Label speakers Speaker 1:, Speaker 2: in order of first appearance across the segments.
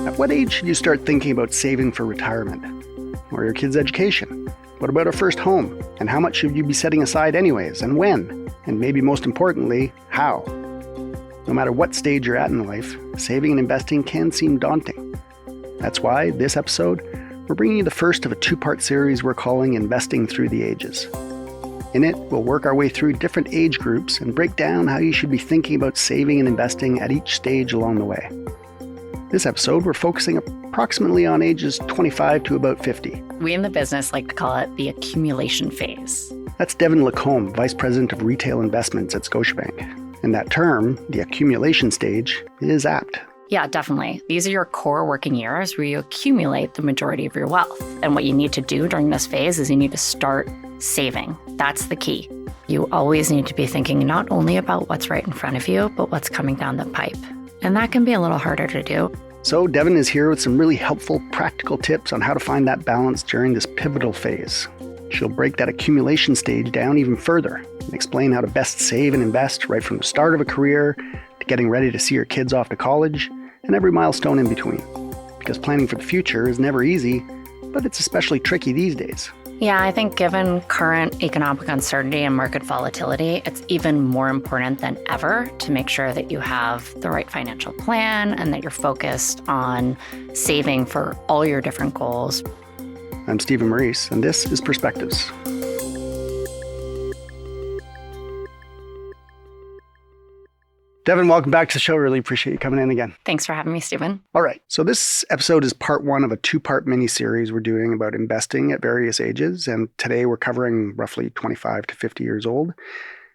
Speaker 1: At what age should you start thinking about saving for retirement? Or your kids' education? What about a first home? And how much should you be setting aside anyways, and when? And maybe most importantly, how? No matter what stage you're at in life, saving and investing can seem daunting. That's why, this episode, we're bringing you the first of a two-part series we're calling Investing Through the Ages. In it, we'll work our way through different age groups and break down how you should be thinking about saving and investing at each stage along the way. This episode, we're focusing approximately on ages 25 to about 50.
Speaker 2: We in the business like to call it the accumulation phase.
Speaker 1: That's Devon Lacombe, Vice President of Retail Investments at Scotiabank. And that term, the accumulation stage, is apt.
Speaker 2: Yeah, definitely. These are your core working years where you accumulate the majority of your wealth. And what you need to do during this phase is you need to start saving. That's the key. You always need to be thinking not only about what's right in front of you, but what's coming down the pipe. And that can be a little harder to do.
Speaker 1: So Devon is here with some really helpful practical tips on how to find that balance during this pivotal phase. She'll break that accumulation stage down even further and explain how to best save and invest right from the start of a career to getting ready to see your kids off to college and every milestone in between. Because planning for the future is never easy, but it's especially tricky these days.
Speaker 2: Yeah, I think given current economic uncertainty and market volatility, it's even more important than ever to make sure that you have the right financial plan and that you're focused on saving for all your different goals.
Speaker 1: I'm Stephen Maurice, and this is Perspectives. Devon, welcome back to the show. Really appreciate you coming in again.
Speaker 2: Thanks for having me, Stephen.
Speaker 1: All right. So this episode is part one of a two-part mini-series we're doing about investing at various ages. And today we're covering roughly 25 to 50 years old. And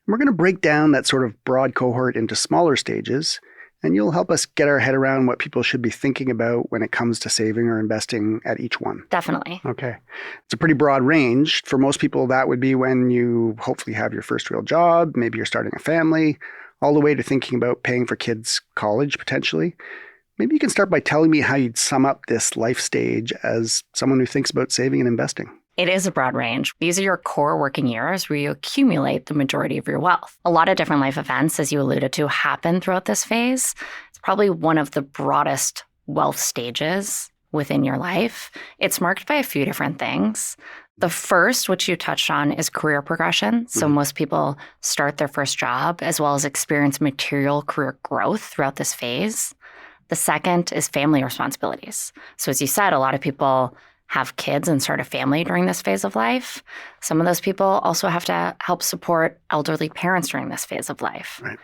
Speaker 1: we're going to break down that sort of broad cohort into smaller stages. And you'll help us get our head around what people should be thinking about when it comes to saving or investing at each one.
Speaker 2: Definitely.
Speaker 1: Okay. It's a pretty broad range. For most people, that would be when you hopefully have your first real job. Maybe you're starting a family, all the way to thinking about paying for kids' college, potentially. Maybe you can start by telling me how you'd sum up this life stage as someone who thinks about saving and investing.
Speaker 2: It is a broad range. These are your core working years where you accumulate the majority of your wealth. A lot of different life events, as you alluded to, happen throughout this phase. It's probably one of the broadest wealth stages within your life. It's marked by a few different things. The first, which you touched on, is career progression. So most people start their first job as well as experience material career growth throughout this phase. The second is family responsibilities. So as you said, a lot of people have kids and start a family during this phase of life. Some of those people also have to help support elderly parents during this phase of life.
Speaker 1: Right.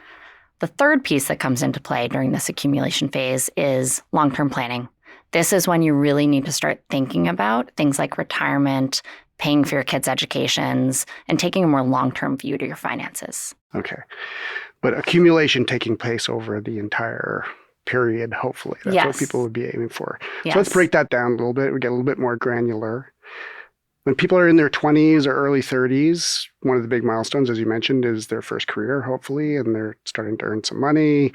Speaker 2: The third piece that comes into play during this accumulation phase is long-term planning. This is when you really need to start thinking about things like retirement, paying for your kids' educations, and taking a more long-term view to your finances.
Speaker 1: Okay. But accumulation taking place over the entire period, hopefully. That's what people would be aiming for.
Speaker 2: Yes.
Speaker 1: So let's break that down a little bit. We get a little bit more granular. When people are in their 20s or early 30s, one of the big milestones, as you mentioned, is their first career, hopefully, and they're starting to earn some money.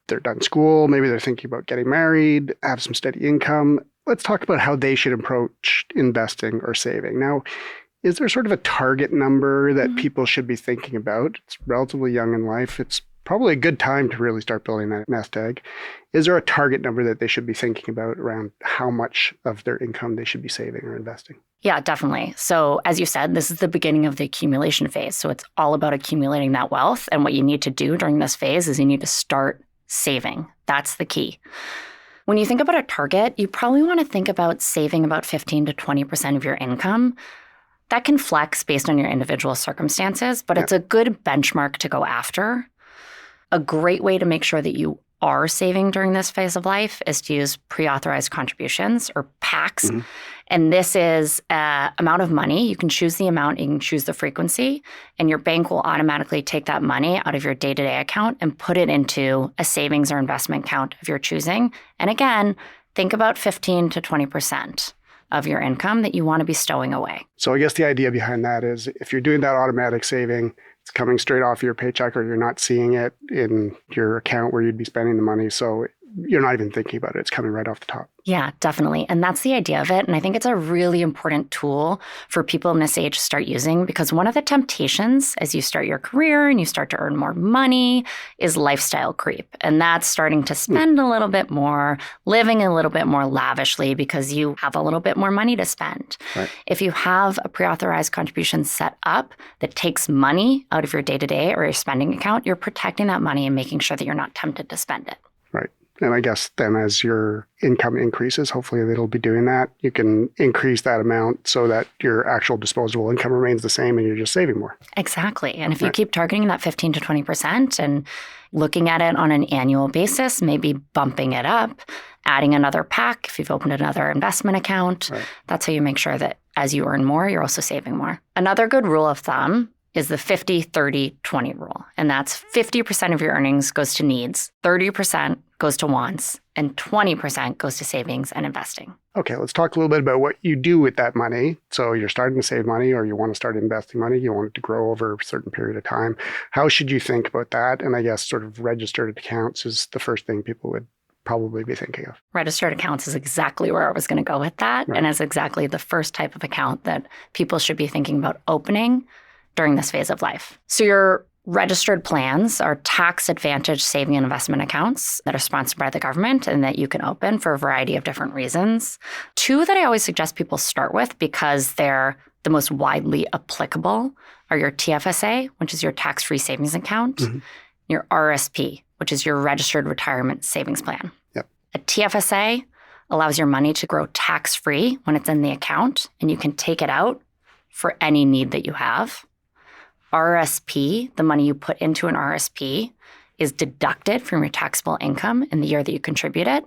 Speaker 1: They're done school. Maybe they're thinking about getting married, have some steady income. Let's talk about how they should approach investing or saving. Now, is there sort of a target number that people should be thinking about? It's relatively young in life. It's probably a good time to really start building that nest egg. Is there a target number that they should be thinking about around how much of their income they should be saving or investing?
Speaker 2: Yeah, definitely. So as you said, this is the beginning of the accumulation phase. So it's all about accumulating that wealth. And what you need to do during this phase is you need to start saving. That's the key. When you think about a target, you probably want to think about saving about 15 to 20% of your income. That can flex based on your individual circumstances, but it's a good benchmark to go after. A great way to make sure that you are saving during this phase of life is to use pre-authorized contributions or PACs. And this is an amount of money. You can choose the amount, you can choose the frequency, and your bank will automatically take that money out of your day-to-day account and put it into a savings or investment account of your choosing. And again, think about 15 to 20% of your income that you want to be stowing away.
Speaker 1: So I guess the idea behind that is if you're doing that automatic saving, it's coming straight off your paycheck or you're not seeing it in your account where you'd be spending the money. So you're not even thinking about it. It's coming right off the top.
Speaker 2: Yeah, definitely. And that's the idea of it. And I think it's a really important tool for people in this age to start using, because one of the temptations as you start your career and you start to earn more money is lifestyle creep. And that's starting to spend a little bit more, living a little bit more lavishly because you have a little bit more money to spend.
Speaker 1: Right.
Speaker 2: If you have a pre-authorized contribution set up that takes money out of your day-to-day or your spending account, you're protecting that money and making sure that you're not tempted to spend it.
Speaker 1: Right. And I guess then as your income increases, hopefully it'll be doing that. You can increase that amount so that your actual disposable income remains the same and you're just saving more.
Speaker 2: Exactly. And if you keep targeting that 15 to 20% and looking at it on an annual basis, maybe bumping it up, adding another pack if you've opened another investment account, that's how you make sure that as you earn more, you're also saving more. Another good rule of thumb is the 50-30-20 rule. And that's 50% of your earnings goes to needs, 30% goes to wants, and 20% goes to savings and investing.
Speaker 1: Okay, let's talk a little bit about what you do with that money. So you're starting to save money or you want to start investing money, you want it to grow over a certain period of time. How should you think about that? And I guess sort of registered accounts is the first thing people would probably be thinking of.
Speaker 2: Registered accounts is exactly where I was going to go with that. And is exactly the first type of account that people should be thinking about opening during this phase of life. So your registered plans are tax advantage saving and investment accounts that are sponsored by the government and that you can open for a variety of different reasons. Two that I always suggest people start with because they're the most widely applicable are your TFSA, which is your tax-free savings account, your RSP, which is your registered retirement savings plan.
Speaker 1: Yep.
Speaker 2: A TFSA allows your money to grow tax-free when it's in the account, and you can take it out for any need that you have. RSP, the money you put into an RSP, is deducted from your taxable income in the year that you contribute it.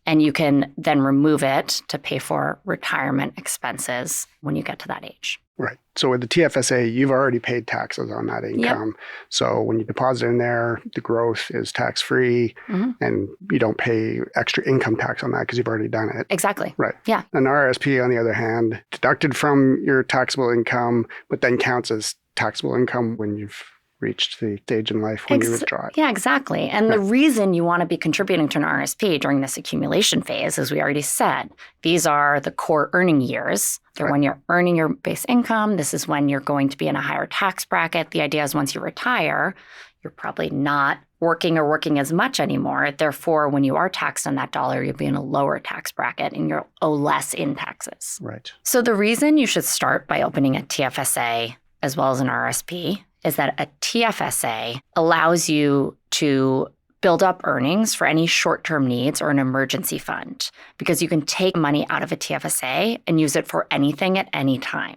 Speaker 2: And you can then remove it to pay for retirement expenses when you get to that age.
Speaker 1: Right. So with the TFSA, you've already paid taxes on that income. Yep. So when you deposit in there, the growth is tax-free and you don't pay extra income tax on that because you've already done it.
Speaker 2: Exactly.
Speaker 1: Right.
Speaker 2: Yeah.
Speaker 1: An RSP, on the other hand, deducted from your taxable income, but then counts as taxable income when you've reached the stage in life when you withdraw it.
Speaker 2: Yeah, exactly. And the reason you want to be contributing to an RSP during this accumulation phase, as we already said, these are the core earning years. They're when you're earning your base income. This is when you're going to be in a higher tax bracket. The idea is once you retire, you're probably not working or working as much anymore. Therefore, when you are taxed on that dollar, you'll be in a lower tax bracket and you'll owe less in taxes.
Speaker 1: Right.
Speaker 2: So the reason you should start by opening a TFSA as well as an RSP is that a TFSA allows you to build up earnings for any short-term needs or an emergency fund because you can take money out of a TFSA and use it for anything at any time.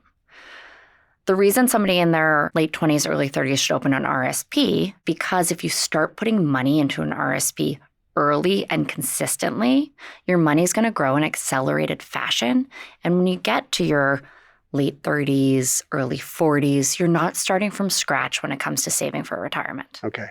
Speaker 2: The reason somebody in their late 20s, early 30s should open an RSP, because if you start putting money into an RSP early and consistently, your money's going to grow in accelerated fashion. And when you get to your late 30s, early 40s, you're not starting from scratch when it comes to saving for retirement.
Speaker 1: Okay.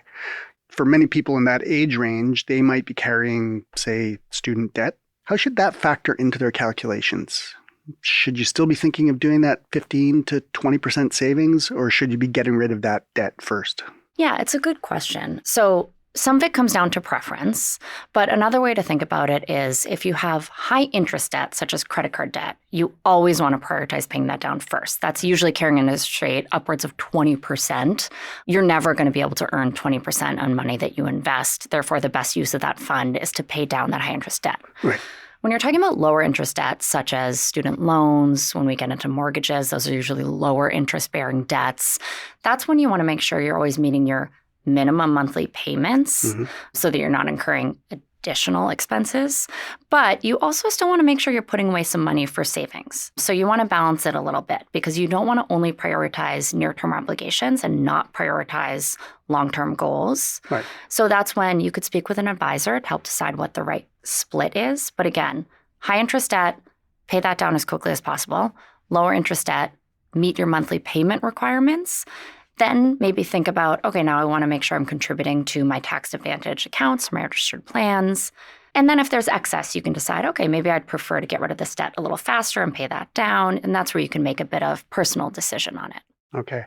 Speaker 1: For many people in that age range, they might be carrying, say, student debt. How should that factor into their calculations? Should you still be thinking of doing that 15 to 20% savings, or should you be getting rid of that debt first?
Speaker 2: Yeah, it's a good question. So some of it comes down to preference, but another way to think about it is if you have high interest debt, such as credit card debt, you always want to prioritize paying that down first. That's usually carrying an interest rate upwards of 20%. You're never going to be able to earn 20% on money that you invest. Therefore, the best use of that fund is to pay down that high interest debt.
Speaker 1: Right.
Speaker 2: When you're talking about lower interest debts, such as student loans, when we get into mortgages, those are usually lower interest-bearing debts. That's when you want to make sure you're always meeting your minimum monthly payments so that you're not incurring additional expenses. But you also still want to make sure you're putting away some money for savings. So you want to balance it a little bit because you don't want to only prioritize near-term obligations and not prioritize long-term goals.
Speaker 1: Right.
Speaker 2: So that's when you could speak with an advisor to help decide what the right split is. But again, high interest debt, pay that down as quickly as possible. Lower interest debt, meet your monthly payment requirements. Then maybe think about, okay, now I want to make sure I'm contributing to my tax advantage accounts, my registered plans. And then if there's excess, you can decide, okay, maybe I'd prefer to get rid of this debt a little faster and pay that down. And that's where you can make a bit of personal decision on it.
Speaker 1: Okay.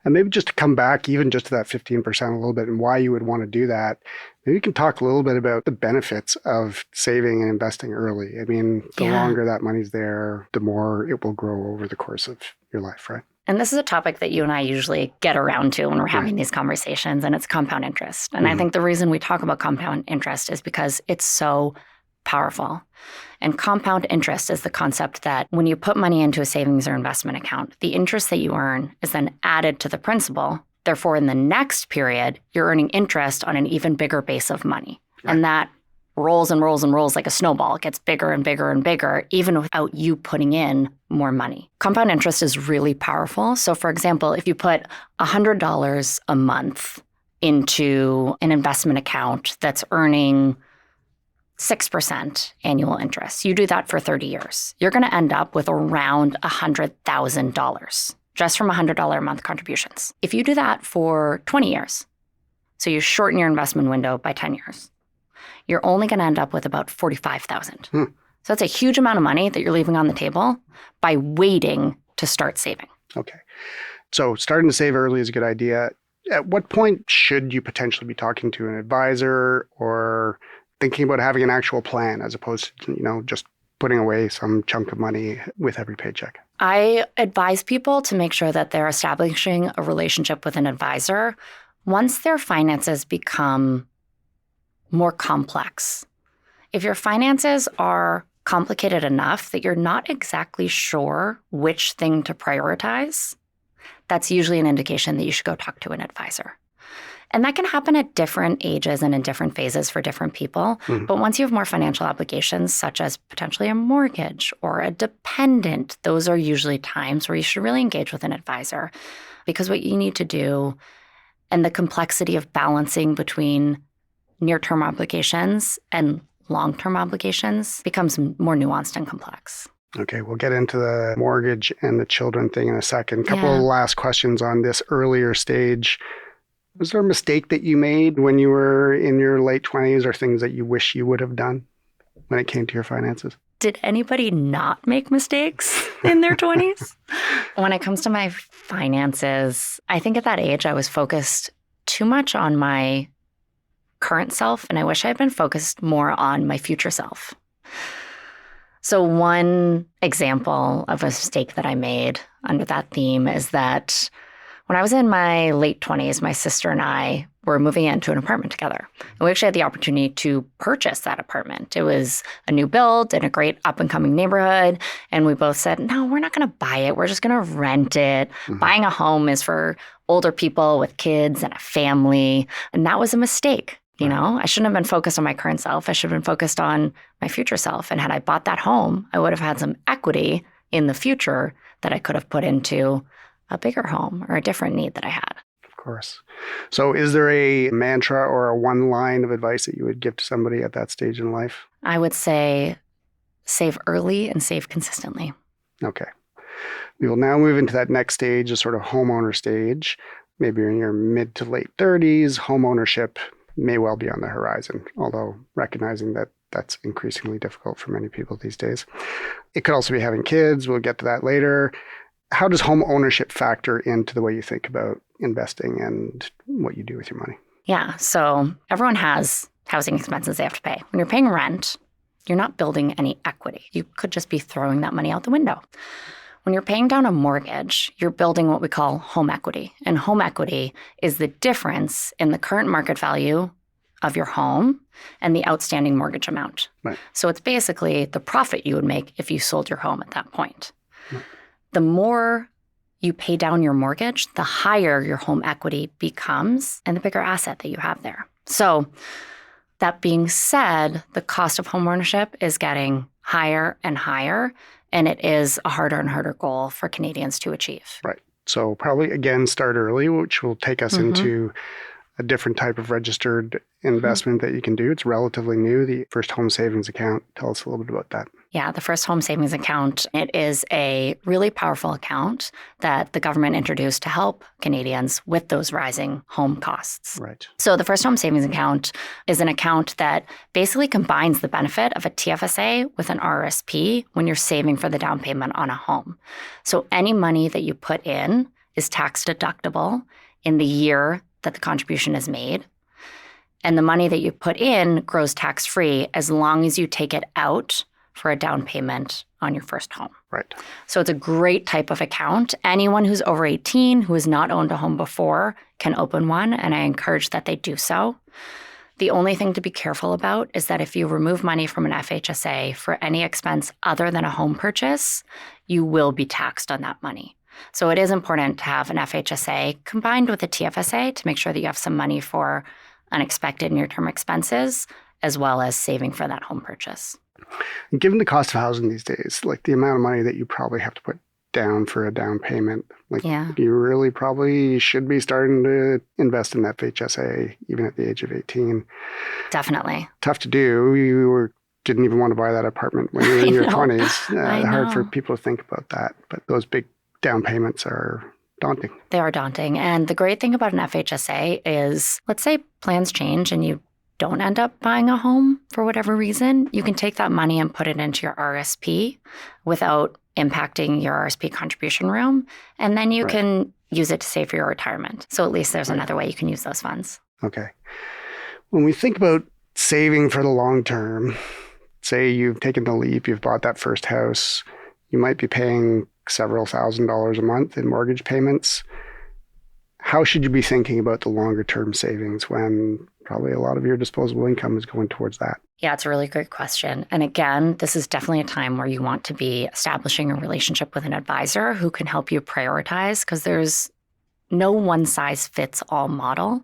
Speaker 1: And maybe just to come back even just to that 15% a little bit and why you would want to do that, maybe you can talk a little bit about the benefits of saving and investing early. I mean, the longer that money's there, the more it will grow over the course of your life, right?
Speaker 2: And this is a topic that you and I usually get around to when we're having these conversations, and it's compound interest. And I think the reason we talk about compound interest is because it's so powerful. And compound interest is the concept that when you put money into a savings or investment account, the interest that you earn is then added to the principal. Therefore, in the next period, you're earning interest on an even bigger base of money. Right. And that rolls and rolls and rolls like a snowball. It gets bigger and bigger and bigger, even without you putting in more money. Compound interest is really powerful. So for example, if you put $100 a month into an investment account that's earning 6% annual interest, you do that for 30 years, you're going to end up with around $100,000 just from $100 a month contributions. If you do that for 20 years, so you shorten your investment window by 10 years, you're only going to end up with about $45,000. So that's a huge amount of money that you're leaving on the table by waiting to start saving.
Speaker 1: Okay. So starting to save early is a good idea. At what point should you potentially be talking to an advisor or thinking about having an actual plan as opposed to, just putting away some chunk of money with every paycheck?
Speaker 2: I advise people to make sure that they're establishing a relationship with an advisor once their finances become more complex. If your finances are complicated enough that you're not exactly sure which thing to prioritize, that's usually an indication that you should go talk to an advisor. And that can happen at different ages and in different phases for different people. But once you have more financial obligations, such as potentially a mortgage or a dependent, those are usually times where you should really engage with an advisor. Because what you need to do and the complexity of balancing between near-term obligations and long-term obligations becomes more nuanced and complex.
Speaker 1: Okay, we'll get into the mortgage and the children thing in a second. Couple of last questions on this earlier stage. Was there a mistake that you made when you were in your late 20s or things that you wish you would have done when it came to your finances?
Speaker 2: Did anybody not make mistakes in their 20s? When it comes to my finances, I think at that age I was focused too much on my current self, and I wish I had been focused more on my future self. So one example of a mistake that I made under that theme is that when I was in my late 20s, my sister and I were moving into an apartment together. And we actually had the opportunity to purchase that apartment. It was a new build in a great up-and-coming neighborhood. And we both said, no, we're not going to buy it. We're just going to rent it. Buying a home is for older people with kids and a family. And that was a mistake. I shouldn't have been focused on my current self. I should have been focused on my future self. And had I bought that home, I would have had some equity in the future that I could have put into a bigger home or a different need that I had.
Speaker 1: Of course. So is there a mantra or a one line of advice that you would give to somebody at that stage in life?
Speaker 2: I would say save early and save consistently.
Speaker 1: Okay. We will now move into that next stage, a sort of homeowner stage. Maybe you're in your mid to late 30s. Home ownership may well be on the horizon, although recognizing that that's increasingly difficult for many people these days. It could also be having kids. We'll get to that later. How does home ownership factor into the way you think about investing and what you do with your money?
Speaker 2: Yeah, so everyone has housing expenses they have to pay. When you're paying rent, you're not building any equity. You could just be throwing that money out the window. When you're paying down a mortgage, you're building what we call home equity. And home equity is the difference in the current market value of your home and the outstanding mortgage amount. Right. So it's basically the profit you would make if you sold your home at that point. Right. The more you pay down your mortgage, the higher your home equity becomes and the bigger asset that you have there. So that being said, the cost of home ownership is getting higher and higher, and it is a harder and harder goal for Canadians to achieve. Right.
Speaker 1: So probably, again, start early, which will take us into a different type of registered investment that you can do. It's relatively new, the First Home Savings Account. Tell us a little bit about that.
Speaker 2: Yeah, the First Home Savings Account, it is a really powerful account that the government introduced to help Canadians with those rising home costs.
Speaker 1: Right.
Speaker 2: So the First Home Savings Account is an account that basically combines the benefit of a TFSA with an RESP when you're saving for the down payment on a home. So any money that you put in is tax deductible in the year that the contribution is made. And the money that you put in grows tax-free as long as you take it out for a down payment on your first home.
Speaker 1: Right.
Speaker 2: So it's a great type of account. Anyone who's over 18 who has not owned a home before can open one, and I encourage that they do so. The only thing to be careful about is that if you remove money from an FHSA for any expense other than a home purchase, you will be taxed on that money. So it is important to have an FHSA combined with a TFSA to make sure that you have some money for unexpected near-term expenses, as well as saving for that home purchase.
Speaker 1: Given the cost of housing these days, like the amount of money that you probably have to put down for a down payment, you really probably should be starting to invest in that FHSA even at the age of 18.
Speaker 2: Definitely.
Speaker 1: Tough to do. You didn't even want to buy that apartment when you were in your 20s. Hard for people to think about that. But those big down payments are daunting.
Speaker 2: They are daunting. And the great thing about an FHSA is, let's say plans change and you don't end up buying a home for whatever reason, you can take that money and put it into your RSP without impacting your RSP contribution room. And then you can use it to save for your retirement. So at least there's another way you can use those funds.
Speaker 1: Okay. When we think about saving for the long term, say you've taken the leap, you've bought that first house, you might be paying several $1,000s a month in mortgage payments. How should you be thinking about the longer term savings when probably a lot of your disposable income is going towards that?
Speaker 2: Yeah, it's a really great question. And again, this is definitely a time where you want to be establishing a relationship with an advisor who can help you prioritize, because there's no one size fits all model.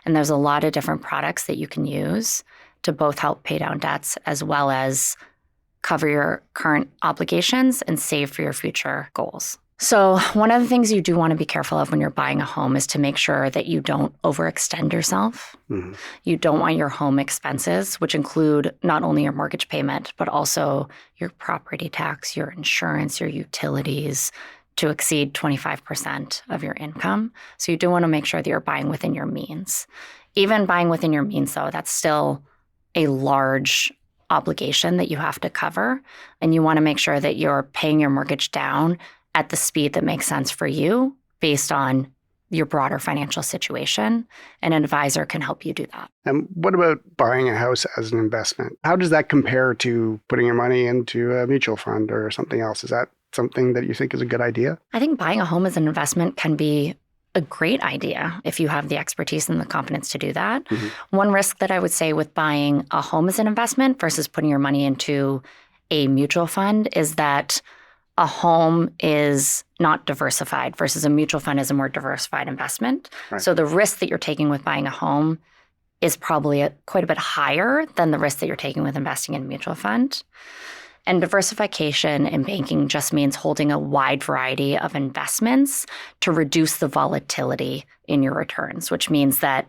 Speaker 2: And there's a lot of different products that you can use to both help pay down debts as well as cover your current obligations and save for your future goals. So one of the things you do want to be careful of when you're buying a home is to make sure that you don't overextend yourself. Mm-hmm. You don't want your home expenses, which include not only your mortgage payment, but also your property tax, your insurance, your utilities, to exceed 25% of your income. So you do want to make sure that you're buying within your means. Even buying within your means, though, that's still a large obligation that you have to cover. And you want to make sure that you're paying your mortgage down at the speed that makes sense for you based on your broader financial situation. An advisor can help you do that.
Speaker 1: And what about buying a house as an investment? How does that compare to putting your money into a mutual fund or something else? Is that something that you think is a good idea?
Speaker 2: I think buying a home as an investment can be a great idea if you have the expertise and the confidence to do that. Mm-hmm. One risk that I would say with buying a home as an investment versus putting your money into a mutual fund is that a home is not diversified versus a mutual fund is a more diversified investment. Right. So the risk that you're taking with buying a home is probably quite a bit higher than the risk that you're taking with investing in a mutual fund. And diversification in banking just means holding a wide variety of investments to reduce the volatility in your returns, which means that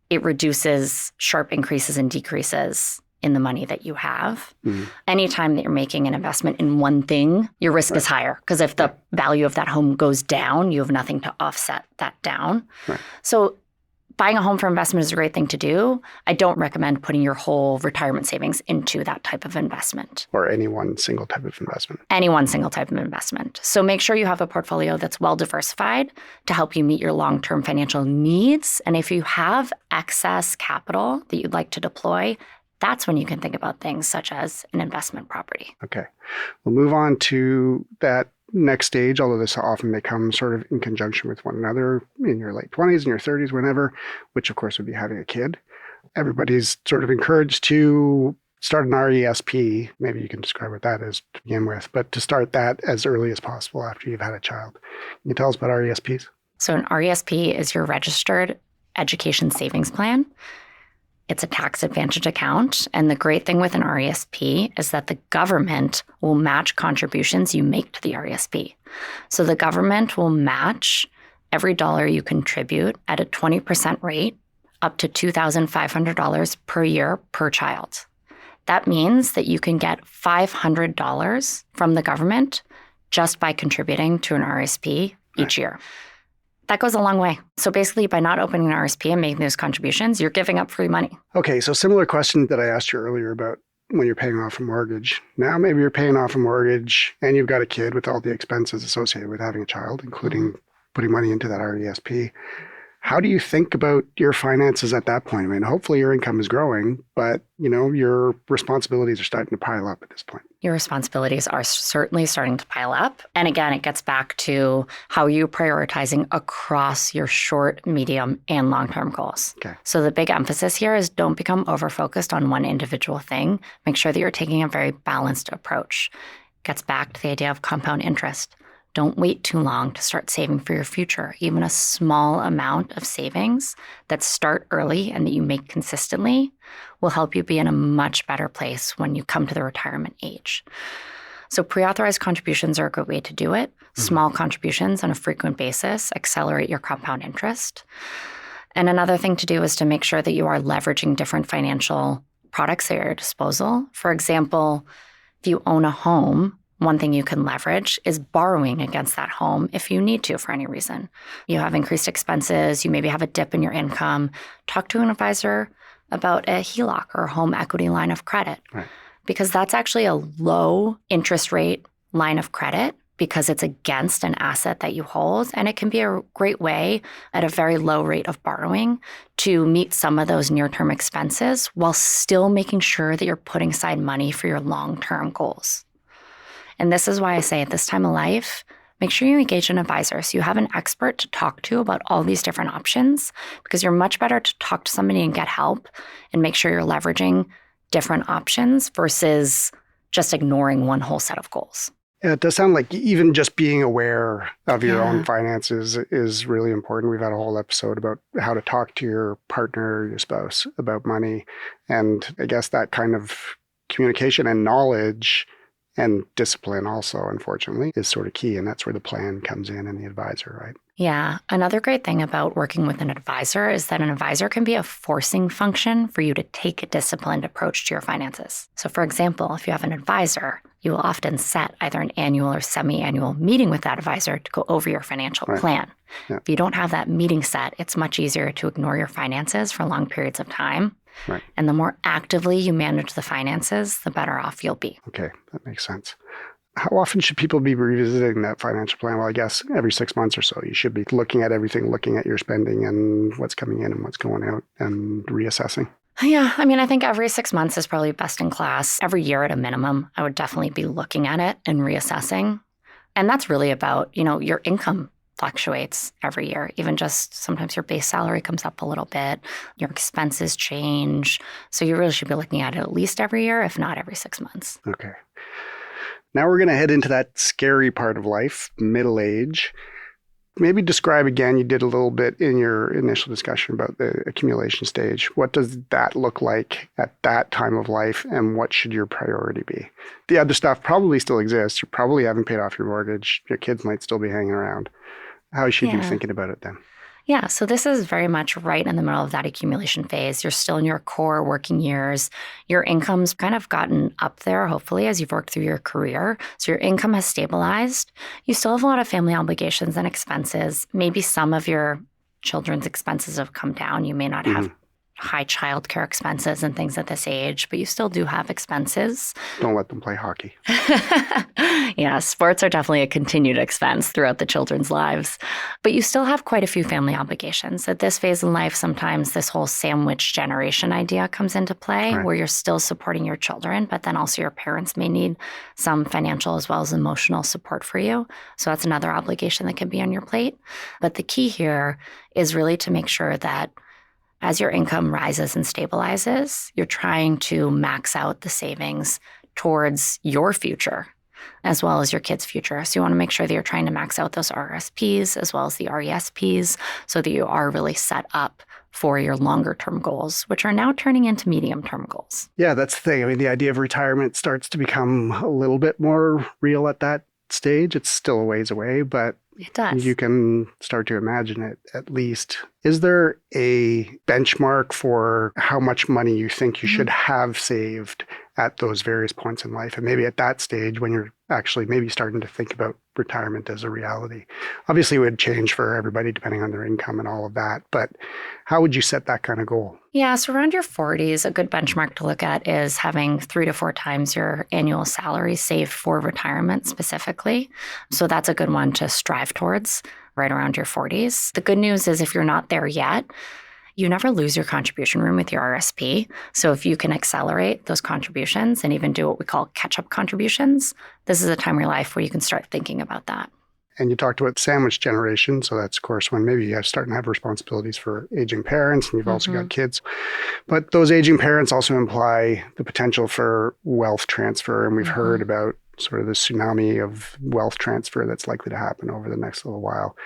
Speaker 2: it reduces sharp increases and decreases in the money that you have. Mm-hmm. Anytime that you're making an investment in one thing, your risk is higher, because if the value of that home goes down, you have nothing to offset that down. Right. So buying a home for investment is a great thing to do. I don't recommend putting your whole retirement savings into that type of investment.
Speaker 1: Or any one single type of investment.
Speaker 2: Any one single type of investment. So make sure you have a portfolio that's well diversified to help you meet your long-term financial needs. And if you have excess capital that you'd like to deploy, that's when you can think about things such as an investment property.
Speaker 1: Okay. We'll move on to that next stage, although this often may come sort of in conjunction with one another in your late 20s and your 30s, whenever, which of course would be having a kid. Everybody's sort of encouraged to start an RESP. Maybe you can describe what that is to begin with, but to start that as early as possible after you've had a child. Can you tell us about RESPs?
Speaker 2: So an RESP is your registered education savings plan. It's a tax advantage account. And the great thing with an RESP is that the government will match contributions you make to the RESP. So the government will match every dollar you contribute at a 20% rate up to $2,500 per year per child. That means that you can get $500 from the government just by contributing to an RESP each year. That goes a long way. So basically, by not opening an RSP and making those contributions, you're giving up free money.
Speaker 1: Okay, so similar question that I asked you earlier about when you're paying off a mortgage. Now maybe you're paying off a mortgage and you've got a kid with all the expenses associated with having a child, including putting money into that RESP. How do you think about your finances at that point? I mean, hopefully your income is growing, but your responsibilities are starting to pile up at this point.
Speaker 2: Your responsibilities are certainly starting to pile up. And again, it gets back to how you're prioritizing across your short, medium, and long-term goals.
Speaker 1: Okay.
Speaker 2: So the big emphasis here is don't become over-focused on one individual thing. Make sure that you're taking a very balanced approach. It gets back to the idea of compound interest. Don't wait too long to start saving for your future. Even a small amount of savings that start early and that you make consistently will help you be in a much better place when you come to the retirement age. So pre-authorized contributions are a good way to do it. Small contributions on a frequent basis accelerate your compound interest. And another thing to do is to make sure that you are leveraging different financial products at your disposal. For example, if you own a home, one thing you can leverage is borrowing against that home if you need to for any reason. You have increased expenses, you maybe have a dip in your income. Talk to an advisor about a HELOC or a home equity line of credit.
Speaker 1: Right.
Speaker 2: Because that's actually a low interest rate line of credit because it's against an asset that you hold. And it can be a great way at a very low rate of borrowing to meet some of those near-term expenses while still making sure that you're putting aside money for your long-term goals. And this is why I say at this time of life, make sure you engage an advisor so you have an expert to talk to about all these different options, because you're much better to talk to somebody and get help and make sure you're leveraging different options versus just ignoring one whole set of goals.
Speaker 1: Yeah, it does sound like even just being aware of your own finances is really important. We've had a whole episode about how to talk to your partner or your spouse about money. And I guess that kind of communication and knowledge and discipline also, unfortunately, is sort of key. And that's where the plan comes in and the advisor, right?
Speaker 2: Yeah. Another great thing about working with an advisor is that an advisor can be a forcing function for you to take a disciplined approach to your finances. So for example, if you have an advisor, you will often set either an annual or semi-annual meeting with that advisor to go over your financial plan. Yeah. If you don't have that meeting set, it's much easier to ignore your finances for long periods of time.
Speaker 1: Right.
Speaker 2: And the more actively you manage the finances, the better off you'll be.
Speaker 1: Okay, that makes sense. How often should people be revisiting that financial plan? Well, I guess every 6 months or so. You should be looking at everything, looking at your spending and what's coming in and what's going out and reassessing.
Speaker 2: Yeah, I mean, I think every 6 months is probably best in class. Every year at a minimum, I would definitely be looking at it and reassessing. And that's really about, your income fluctuates every year. Even just sometimes your base salary comes up a little bit, your expenses change. So you really should be looking at it at least every year, if not every 6 months.
Speaker 1: Okay. Now we're going to head into that scary part of life, middle age. Maybe describe again, you did a little bit in your initial discussion about the accumulation stage. What does that look like at that time of life, and what should your priority be? The other stuff probably still exists. You probably haven't paid off your mortgage. Your kids might still be hanging around. How should you be thinking about it then?
Speaker 2: Yeah, so this is very much right in the middle of that accumulation phase. You're still in your core working years. Your income's kind of gotten up there, hopefully, as you've worked through your career. So your income has stabilized. You still have a lot of family obligations and expenses. Maybe some of your children's expenses have come down. You may not have high childcare expenses and things at this age, but you still do have expenses.
Speaker 1: Don't let them play hockey.
Speaker 2: Yeah, sports are definitely a continued expense throughout the children's lives. But you still have quite a few family obligations. At this phase in life, sometimes this whole sandwich generation idea comes into play, where you're still supporting your children, but then also your parents may need some financial as well as emotional support for you. So that's another obligation that can be on your plate. But the key here is really to make sure that as your income rises and stabilizes, you're trying to max out the savings towards your future as well as your kids' future. So you want to make sure that you're trying to max out those RSPs as well as the RESPs so that you are really set up for your longer term goals, which are now turning into medium term goals.
Speaker 1: Yeah, that's the thing. I mean, the idea of retirement starts to become a little bit more real at that stage. It's still a ways away, but
Speaker 2: it does.
Speaker 1: You can start to imagine it at least. Is there a benchmark for how much money you think you should have saved at those various points in life? And maybe at that stage when you're actually maybe starting to think about retirement as a reality. Obviously, it would change for everybody depending on their income and all of that. But how would you set that kind of goal?
Speaker 2: Yeah, so around your 40s, a good benchmark to look at is having 3 to 4 times your annual salary saved for retirement specifically. So that's a good one to strive towards. right around your 40s. The good news is if you're not there yet, you never lose your contribution room with your RSP. So if you can accelerate those contributions and even do what we call catch-up contributions, this is a time in your life where you can start thinking about that.
Speaker 1: And you talked about sandwich generation. So that's, of course, when maybe you're starting to have responsibilities for aging parents and you've also got kids. But those aging parents also imply the potential for wealth transfer. And we've heard about sort of the tsunami of wealth transfer that's likely to happen over the next little while.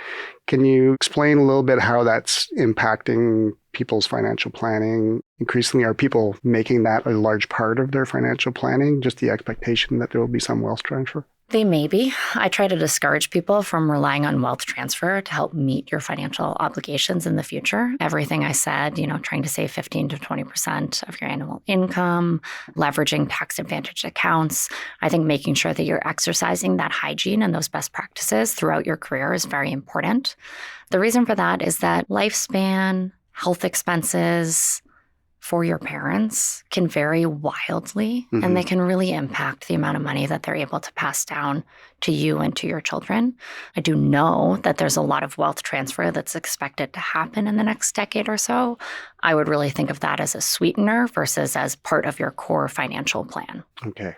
Speaker 1: Can you explain a little bit how that's impacting people's financial planning? Increasingly, are people making that a large part of their financial planning, just the expectation that there will be some wealth transfer?
Speaker 2: They may be. I try to discourage people from relying on wealth transfer to help meet your financial obligations in the future. Everything I said, trying to save 15 to 20% of your annual income, leveraging tax-advantaged accounts. I think making sure that you're exercising that hygiene and those best practices throughout your career is very important. The reason for that is that lifespan, health expenses for your parents can vary wildly, and they can really impact the amount of money that they're able to pass down to you and to your children. I do know that there's a lot of wealth transfer that's expected to happen in the next decade or so. I would really think of that as a sweetener versus as part of your core financial plan.
Speaker 1: Okay.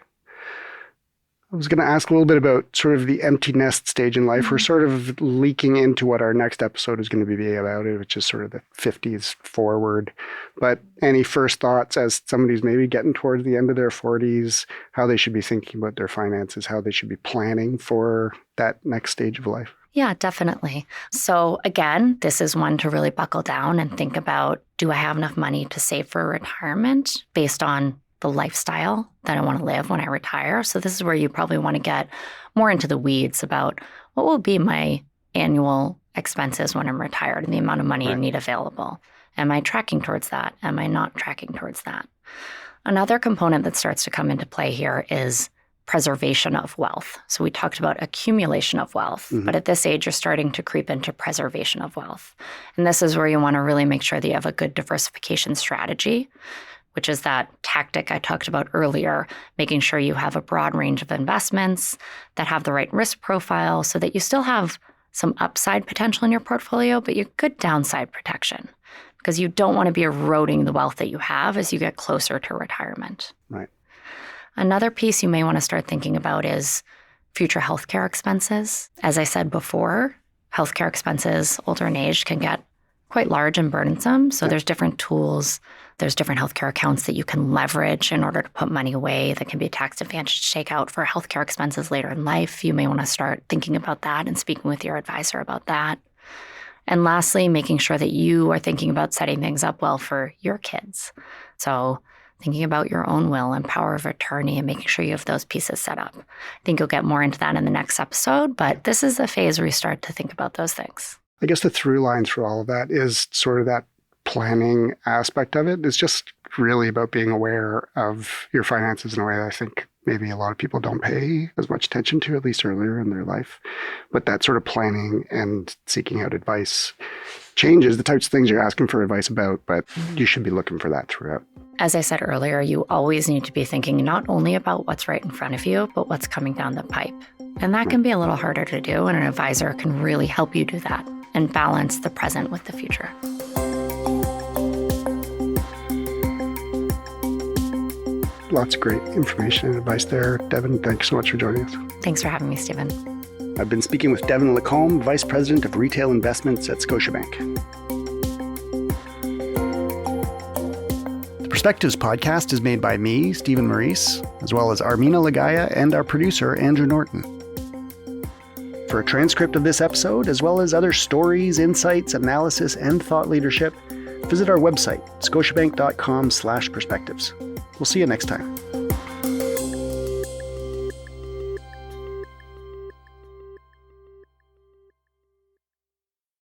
Speaker 1: I was going to ask a little bit about sort of the empty nest stage in life. We're sort of leaking into what our next episode is going to be about, which is sort of the 50s forward. But any first thoughts as somebody who's maybe getting towards the end of their 40s, how they should be thinking about their finances, how they should be planning for that next stage of life?
Speaker 2: Yeah, definitely. So again, this is one to really buckle down and think about, do I have enough money to save for retirement based on the lifestyle that I want to live when I retire? So this is where you probably want to get more into the weeds about what will be my annual expenses when I'm retired and the amount of money I need available. Am I tracking towards that? Am I not tracking towards that? Another component that starts to come into play here is preservation of wealth. So we talked about accumulation of wealth, but at this age, you're starting to creep into preservation of wealth. And this is where you want to really make sure that you have a good diversification strategy, which is that tactic I talked about earlier, making sure you have a broad range of investments that have the right risk profile so that you still have some upside potential in your portfolio, but you have good downside protection because you don't want to be eroding the wealth that you have as you get closer to retirement.
Speaker 1: Right.
Speaker 2: Another piece you may want to start thinking about is future healthcare expenses. As I said before, healthcare expenses, older in age, can get quite large and burdensome. So there's different tools. There's different healthcare accounts that you can leverage in order to put money away that can be tax advantage to take out for healthcare expenses later in life. You may want to start thinking about that and speaking with your advisor about that. And lastly, making sure that you are thinking about setting things up well for your kids. So thinking about your own will and power of attorney and making sure you have those pieces set up. I think you'll get more into that in the next episode, but this is the phase where you start to think about those things.
Speaker 1: I guess the through line through all of that is sort of that planning aspect of it. It's just really about being aware of your finances in a way that I think maybe a lot of people don't pay as much attention to, at least earlier in their life. But that sort of planning and seeking out advice changes the types of things you're asking for advice about, but you should be looking for that throughout.
Speaker 2: As I said earlier, you always need to be thinking not only about what's right in front of you, but what's coming down the pipe. And that can be a little harder to do, and an advisor can really help you do that and balance the present with the future.
Speaker 1: Lots of great information and advice there. Devon, thanks so much for joining us.
Speaker 2: Thanks for having me, Stephen.
Speaker 1: I've been speaking with Devon Lacombe, Vice President of Retail Investments at Scotiabank. The Perspectives podcast is made by me, Stephen Maurice, as well as Armina Lagaya and our producer, Andrew Norton. For a transcript of this episode, as well as other stories, insights, analysis, and thought leadership, visit our website, scotiabank.com/perspectives. We'll see you next time.